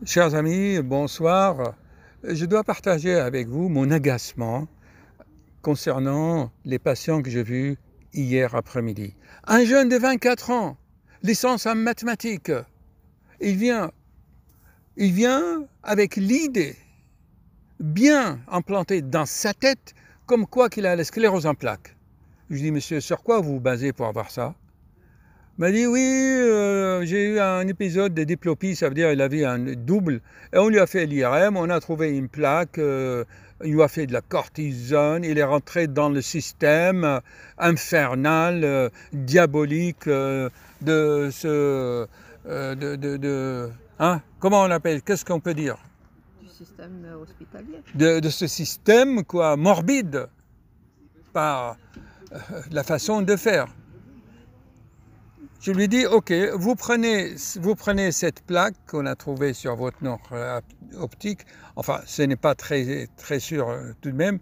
Chers amis, bonsoir. Je dois partager avec vous mon agacement concernant les patients que j'ai vus hier après-midi. Un jeune de 24 ans, licence en mathématiques, il vient avec l'idée bien implantée dans sa tête comme quoi qu'il a la sclérose en plaques. Je dis, monsieur, sur quoi vous vous basez pour avoir ça? Il m'a dit, oui, j'ai eu un épisode de diplopie, ça veut dire qu'il avait un double, et on lui a fait l'IRM, on a trouvé une plaque, il lui a fait de la cortisone, il est rentré dans le système infernal, diabolique de ce... hein, comment on l'appelle? Qu'est-ce qu'on peut dire? Du système hospitalier. De ce système, quoi, morbide, par la façon de faire. Je lui dis, ok, vous prenez cette plaque qu'on a trouvée sur votre nord optique, enfin ce n'est pas très sûr tout de même,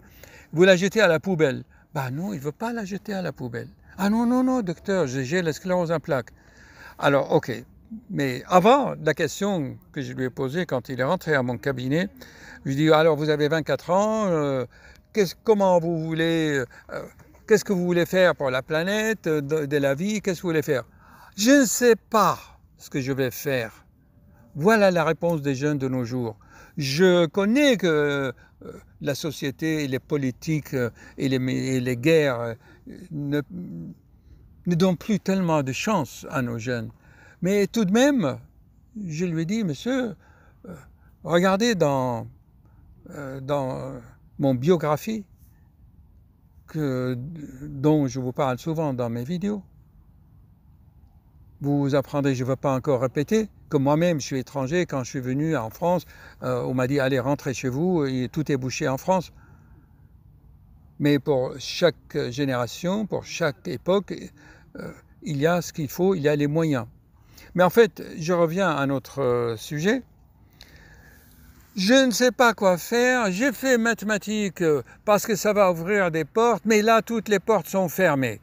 vous la jetez à la poubelle. Bah non, il ne veut pas la jeter à la poubelle. Ah non, non, non, docteur, j'ai la sclérose en plaques. Alors, ok, mais avant, la question que je lui ai posée quand il est rentré à mon cabinet, je lui dis, alors vous avez 24 ans, comment vous voulez, qu'est-ce que vous voulez faire pour la planète, de la vie, qu'est-ce que vous voulez faire? Je ne sais pas ce que je vais faire. Voilà la réponse des jeunes de nos jours. Je connais que la société, les politiques et les guerres ne donnent plus tellement de chance à nos jeunes. Mais tout de même, je lui ai dit, monsieur, regardez dans mon biographie, dont je vous parle souvent dans mes vidéos. Vous apprendrez, je ne veux pas encore répéter, que moi-même, je suis étranger. Quand je suis venu en France, on m'a dit, allez, rentrez chez vous, et tout est bouché en France. Mais pour chaque génération, pour chaque époque, il y a ce qu'il faut, il y a les moyens. Mais en fait, je reviens à notre sujet. Je ne sais pas quoi faire, j'ai fait mathématiques parce que ça va ouvrir des portes, mais là, toutes les portes sont fermées.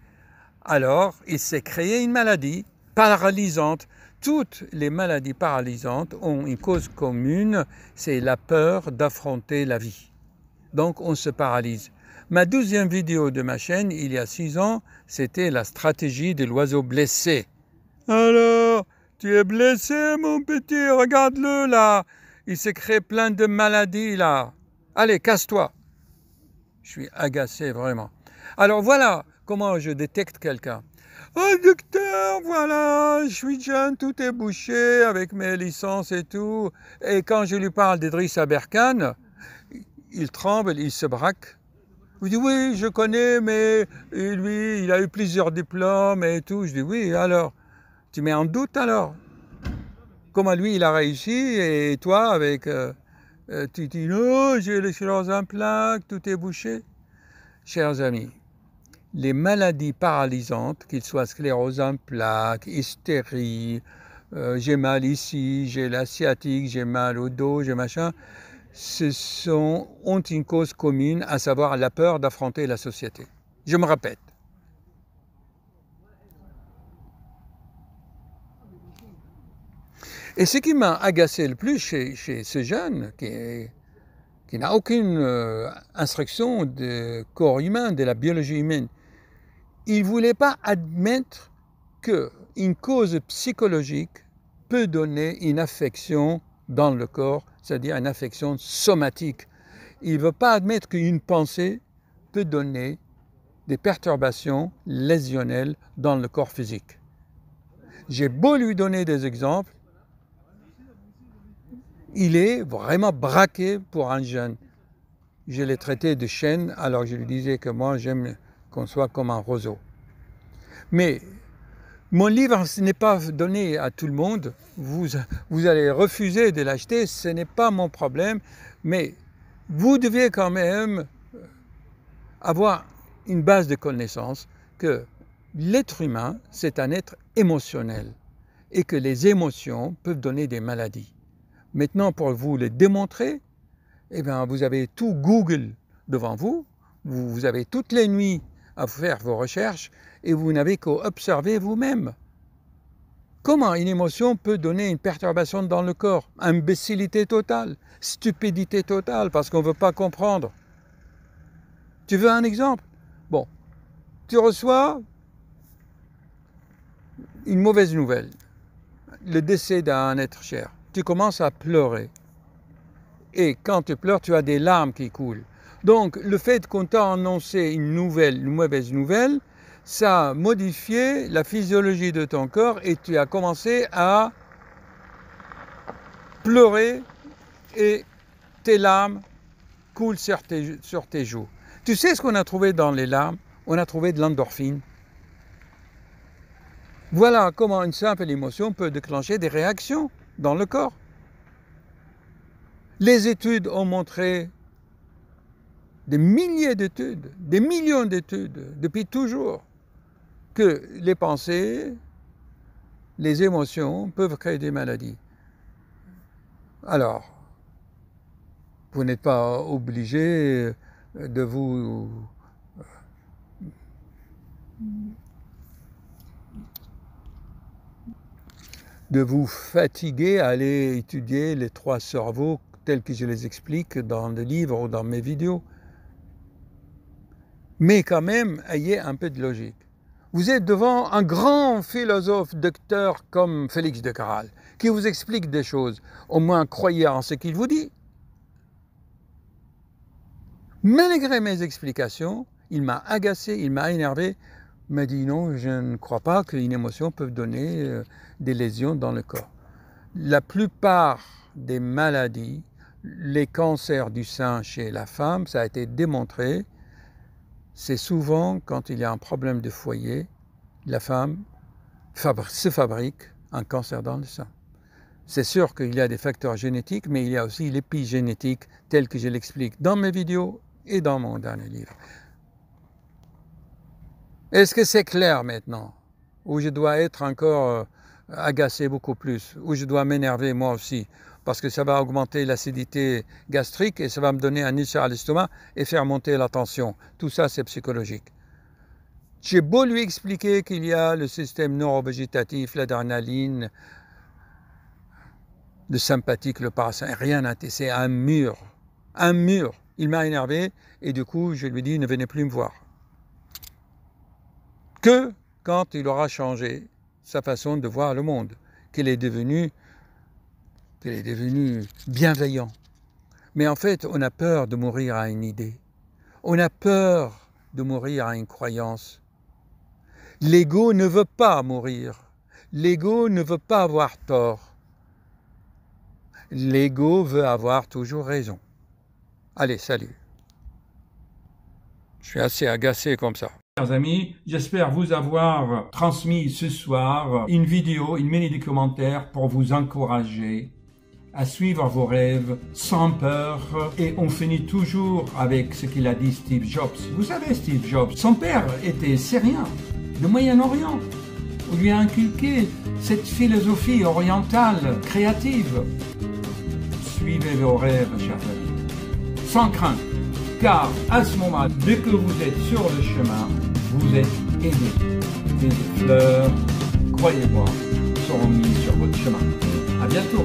Alors, il s'est créé une maladie paralysante. Toutes les maladies paralysantes ont une cause commune, c'est la peur d'affronter la vie. Donc on se paralyse. Ma 12e vidéo de ma chaîne, il y a 6 ans, c'était la stratégie de l'oiseau blessé. Alors, tu es blessé mon petit, regarde-le là. Il s'est créé plein de maladies là. Allez, casse-toi. Je suis agacé vraiment. Alors voilà comment je détecte quelqu'un. Oh docteur, voilà, je suis jeune, tout est bouché avec mes licences et tout. Et quand je lui parle d'Idriss Aberkane, il tremble, il se braque. Je dis oui, je connais, mais lui, il a eu plusieurs diplômes et tout. Je dis oui, alors, tu mets en doute alors? Comment lui, il a réussi et toi, avec, tu dis non, j'ai les sclérose en plaques, tout est bouché. Chers amis, les maladies paralysantes, qu'ils soient sclérose en plaques, hystérie, j'ai mal ici, j'ai la sciatique, j'ai mal au dos, j'ai machin, ont une cause commune, à savoir la peur d'affronter la société. Je me répète. Et ce qui m'a agacé le plus chez ce jeune, qui n'a aucune instruction de corps humain, de la biologie humaine, il ne voulait pas admettre qu'une cause psychologique peut donner une affection dans le corps, c'est-à-dire une affection somatique. Il ne veut pas admettre qu'une pensée peut donner des perturbations lésionnelles dans le corps physique. J'ai beau lui donner des exemples, il est vraiment braqué pour un jeune. Je l'ai traité de chêne, alors je lui disais que moi j'aime qu'on soit comme un roseau. Mais mon livre n'est pas donné à tout le monde, vous allez refuser de l'acheter, ce n'est pas mon problème, mais vous devez quand même avoir une base de connaissances que l'être humain, c'est un être émotionnel et que les émotions peuvent donner des maladies. Maintenant, pour vous le démontrer, eh bien, vous avez tout Google devant vous, vous avez toutes les nuits à faire vos recherches et vous n'avez qu'à observer vous-même. Comment une émotion peut donner une perturbation dans le corps? Imbécilité totale, stupidité totale, parce qu'on ne veut pas comprendre. Tu veux un exemple? Bon, tu reçois une mauvaise nouvelle, le décès d'un être cher. Tu commences à pleurer. Et quand tu pleures, tu as des larmes qui coulent. Donc, le fait qu'on t'a annoncé une mauvaise nouvelle, ça a modifié la physiologie de ton corps et tu as commencé à pleurer et tes larmes coulent sur tes joues. Tu sais ce qu'on a trouvé dans les larmes? On a trouvé de l'endorphine. Voilà comment une simple émotion peut déclencher des réactions dans le corps. Les études ont montré, des milliers d'études, des millions d'études, depuis toujours, que les pensées, les émotions peuvent créer des maladies. Alors, vous n'êtes pas obligé de vous fatiguer à aller étudier les 3 cerveaux tels que je les explique dans le livre ou dans mes vidéos. Mais quand même, ayez un peu de logique. Vous êtes devant un grand philosophe, docteur comme Félix de Caral, qui vous explique des choses. Au moins, croyez en ce qu'il vous dit. Malgré mes explications, il m'a agacé, il m'a énervé, il m'a dit non, je ne crois pas qu'une émotion peut donner des lésions dans le corps. La plupart des maladies, les cancers du sein chez la femme, ça a été démontré, c'est souvent quand il y a un problème de foyer, la femme se fabrique un cancer dans le sein. C'est sûr qu'il y a des facteurs génétiques, mais il y a aussi l'épigénétique, tel que je l'explique dans mes vidéos et dans mon dernier livre. Est-ce que c'est clair maintenant? Ou je dois être encore agacé beaucoup plus? Ou je dois m'énerver moi aussi? Parce que ça va augmenter l'acidité gastrique et ça va me donner un ulcère à l'estomac et faire monter la tension. Tout ça, c'est psychologique. J'ai beau lui expliquer qu'il y a le système neurovégétatif, l'adrénaline, le sympathique, le parasympathique, rien n'a été, c'est un mur. Un mur. Il m'a énervé et du coup, je lui ai dit, ne venez plus me voir. Que quand il aura changé sa façon de voir le monde, qu'il est devenu bienveillant. Mais en fait, on a peur de mourir à une idée. On a peur de mourir à une croyance. L'ego ne veut pas mourir. L'ego ne veut pas avoir tort. L'ego veut avoir toujours raison. Allez, salut. Je suis assez agacé comme ça. Chers amis, j'espère vous avoir transmis ce soir une vidéo, une mini-documentaire pour vous encourager à suivre vos rêves sans peur. Et on finit toujours avec ce qu'il a dit Steve Jobs. Vous savez, Steve Jobs, son père était syrien, de Moyen-Orient. On lui a inculqué cette philosophie orientale, créative. Suivez vos rêves, chers amis, sans crainte. Car à ce moment, dès que vous êtes sur le chemin, vous êtes aidé. Des fleurs, croyez-moi, seront mises sur votre chemin. À bientôt.